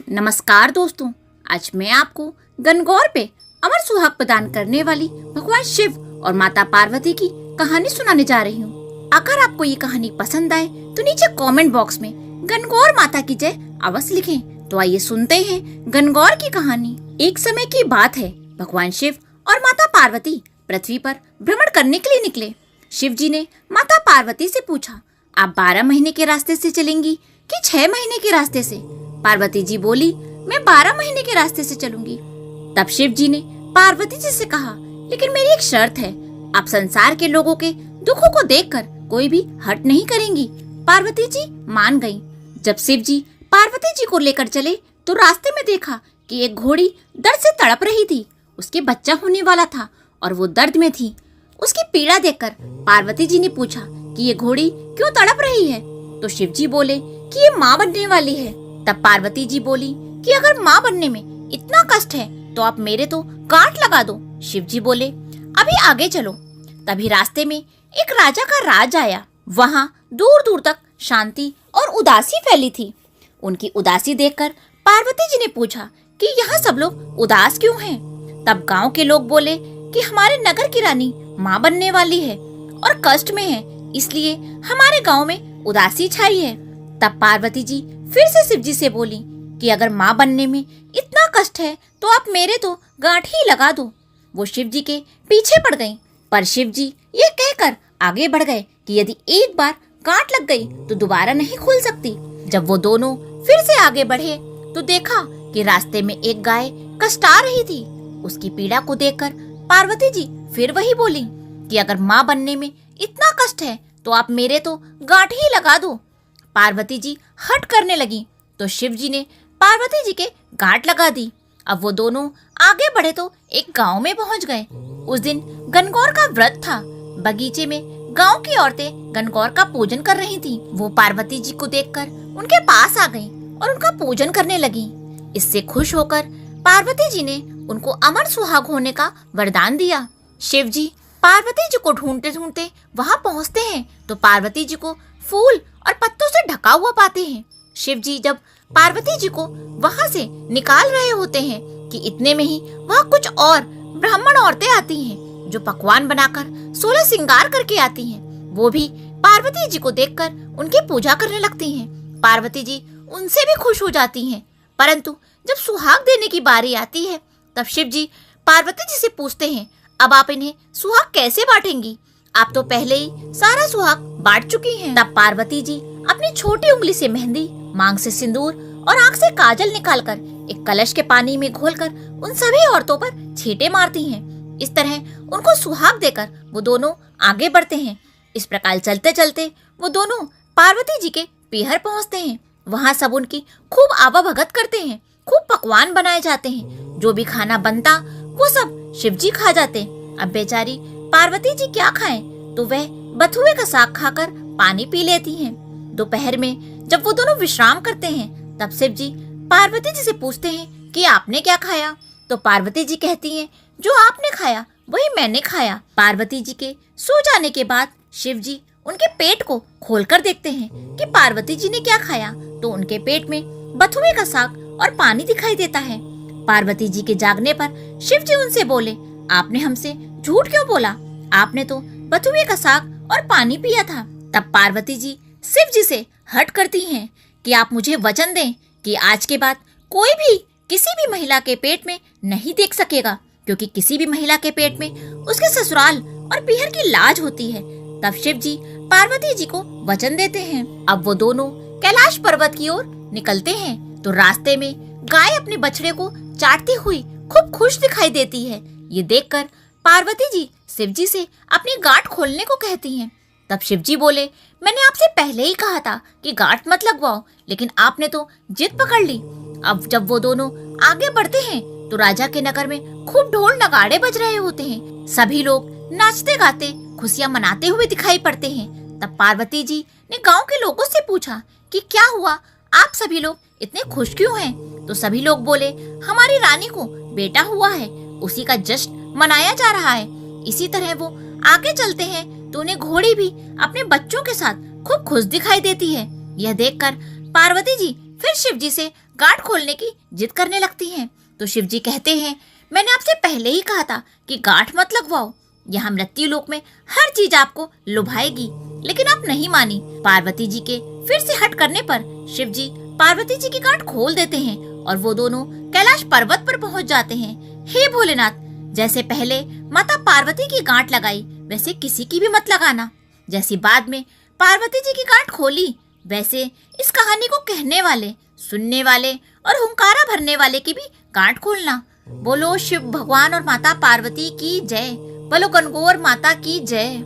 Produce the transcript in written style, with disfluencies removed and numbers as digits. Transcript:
नमस्कार दोस्तों, आज मैं आपको गणगौर पे अमर सुहाग प्रदान करने वाली भगवान शिव और माता पार्वती की कहानी सुनाने जा रही हूँ। अगर आपको ये कहानी पसंद आए तो नीचे कमेंट बॉक्स में गणगौर माता की जय अवश्य लिखें। तो आइए सुनते हैं गणगौर की कहानी। एक समय की बात है, भगवान शिव और माता पार्वती पृथ्वी पर भ्रमण करने के लिए निकले। शिव जी ने माता पार्वती से पूछा, आप 12 महीने के रास्ते से चलेंगी कि 6 महीने के रास्ते से? पार्वती जी बोली, मैं 12 महीने के रास्ते से चलूंगी। तब शिव जी ने पार्वती जी से कहा, लेकिन मेरी एक शर्त है, आप संसार के लोगों के दुखों को देखकर कोई भी हट नहीं करेंगी। पार्वती जी मान गईं। जब शिव जी पार्वती जी को लेकर चले तो रास्ते में देखा कि एक घोड़ी दर्द से तड़प रही थी। उसके बच्चा होने वाला था और वो दर्द में थी। उसकी पीड़ा देखकर पार्वती जी ने पूछा कि ये घोड़ी क्यों तड़प रही है? तो शिव जी बोले कि ये माँ बनने वाली है। तब पार्वती जी बोली कि अगर माँ बनने में इतना कष्ट है तो आप मेरे तो गांठ लगा दो। शिव जी बोले, अभी आगे चलो। तभी रास्ते में एक राजा का राज आया। वहाँ दूर दूर तक शांति और उदासी फैली थी। उनकी उदासी देखकर पार्वती जी ने पूछा कि यहाँ सब लोग उदास क्यों हैं? तब गांव के लोग बोले कि हमारे नगर की रानी माँ बनने वाली है और कष्ट में है, इसलिए हमारे गांव में उदासी छाई है। तब पार्वती जी फिर से शिव जी से बोली कि अगर माँ बनने में इतना कष्ट है तो आप मेरे तो गांठ ही लगा दो। वो शिव जी के पीछे पड़ गईं, पर शिव जी ये कहकर आगे बढ़ गए कि यदि एक बार गांठ लग गई तो दोबारा नहीं खुल सकती। जब वो दोनों फिर से आगे बढ़े तो देखा कि रास्ते में एक गाय कष्टा रही थी। उसकी पीड़ा को देखकर पार्वती जी फिर वही बोली कि अगर माँ बनने में इतना कष्ट है तो आप मेरे तो गांठ ही लगा दो। पार्वती जी हट करने लगी तो शिव जी ने पार्वती जी के गांठ लगा दी। अब वो दोनों आगे बढ़े तो एक गांव में पहुंच गए। उस दिन गणगौर का व्रत था। बगीचे में गांव की औरतें गणगौर का पूजन कर रही थीं। वो पार्वती जी को देखकर उनके पास आ गईं और उनका पूजन करने लगी। इससे खुश होकर पार्वती जी ने उनको अमर सुहाग होने का वरदान दिया। शिव जी पार्वती जी को ढूंढते ढूंढते वहां पहुंचते हैं तो पार्वती जी को फूल और पत्तों से ढका हुआ पाते हैं। शिव जी जब पार्वती जी को वहां से निकाल रहे होते हैं कि इतने में ही वहां कुछ और ब्राह्मण औरतें आती हैं जो पकवान बनाकर 16 श्रृंगार करके आती हैं। वो भी पार्वती जी को देखकर उनकी पूजा करने लगती हैं। पार्वती जी उनसे भी खुश हो जाती हैं, परंतु जब सुहाग देने की बारी आती है तब शिव जी पार्वती जी से पूछते हैं, अब आप इन्हें सुहाग कैसे बांटेंगी? आप तो पहले ही सारा सुहाग बांट चुकी हैं। तब पार्वती जी अपनी छोटी उंगली से मेहंदी, मांग से सिंदूर और आंख से काजल निकालकर एक कलश के पानी में घोलकर उन सभी औरतों पर छींटे मारती हैं। इस तरह उनको सुहाग देकर वो दोनों आगे बढ़ते हैं। इस प्रकार चलते चलते वो दोनों पार्वती जी के पीहर पहुंचते हैं। वहाँ सब उनकी खूब आवभगत करते हैं। खूब पकवान बनाए जाते हैं। जो भी खाना बनता वो सब शिव जी खा जाते। अब बेचारी पार्वती जी क्या खाएं, तो वह बथुए का साग खाकर पानी पी लेती हैं। दोपहर में जब वो दोनों विश्राम करते हैं तब शिव जी पार्वती जी से पूछते हैं कि आपने क्या खाया? तो पार्वती जी कहती हैं, जो आपने खाया वही मैंने खाया। पार्वती जी के सो जाने के बाद शिव जी उनके पेट को खोलकर देखते हैं कि पार्वती जी ने क्या खाया, तो उनके पेट में बथुए का साग और पानी दिखाई देता है। पार्वती जी के जागने पर शिव जी उनसे बोले, आपने हमसे झूठ क्यों बोला? आपने तो बथुए का साग और पानी पिया था। तब पार्वती जी शिव जी से हट करती हैं कि आप मुझे वचन दें कि आज के बाद कोई भी किसी भी महिला के पेट में नहीं देख सकेगा, क्योंकि किसी भी महिला के पेट में उसके ससुराल और पीहर की लाज होती है। तब शिव जी पार्वती जी को वचन देते हैं। अब वो दोनों कैलाश पर्वत की ओर निकलते हैं तो रास्ते में गाय अपने बछड़े को चाटती हुई खूब खुश दिखाई देती है। ये देखकर पार्वती जी शिव जी से अपनी गांठ खोलने को कहती हैं। तब शिव जी बोले, मैंने आपसे पहले ही कहा था कि गांठ मत लगवाओ, लेकिन आपने तो जिद पकड़ ली। अब जब वो दोनों आगे बढ़ते हैं तो राजा के नगर में खूब ढोल नगाड़े बज रहे होते हैं। सभी लोग नाचते गाते खुशियां मनाते हुए दिखाई पड़ते हैं। तब पार्वती जी ने गांव के लोगों से पूछा कि क्या हुआ, आप सभी लोग इतने खुश क्यों हैं? तो सभी लोग बोले, हमारी रानी को बेटा हुआ है, उसी का जश्न मनाया जा रहा है। इसी तरह वो आगे चलते हैं तो उन्हें घोड़ी भी अपने बच्चों के साथ खूब खुश दिखाई देती है। यह देखकर पार्वती जी फिर शिव जी से गांठ खोलने की जिद करने लगती हैं। तो शिव जी कहते हैं, मैंने आपसे पहले ही कहा था कि गांठ मत लगवाओ, यहाँ मृत्यु लोक में हर चीज आपको लुभाएगी, लेकिन आप नहीं मानी। पार्वती जी के फिर से हट करने पर शिव जी पार्वती जी की गांठ खोल देते हैं और वो दोनों कैलाश पर्वत पर पहुंच जाते हैं। हे भोलेनाथ, जैसे पहले माता पार्वती की गांठ लगाई वैसे किसी की भी मत लगाना। जैसी बाद में पार्वती जी की गांठ खोली, वैसे इस कहानी को कहने वाले, सुनने वाले और हुंकारा भरने वाले की भी गांठ खोलना। बोलो शिव भगवान और माता पार्वती की जय। बोलो गणगौर माता की जय।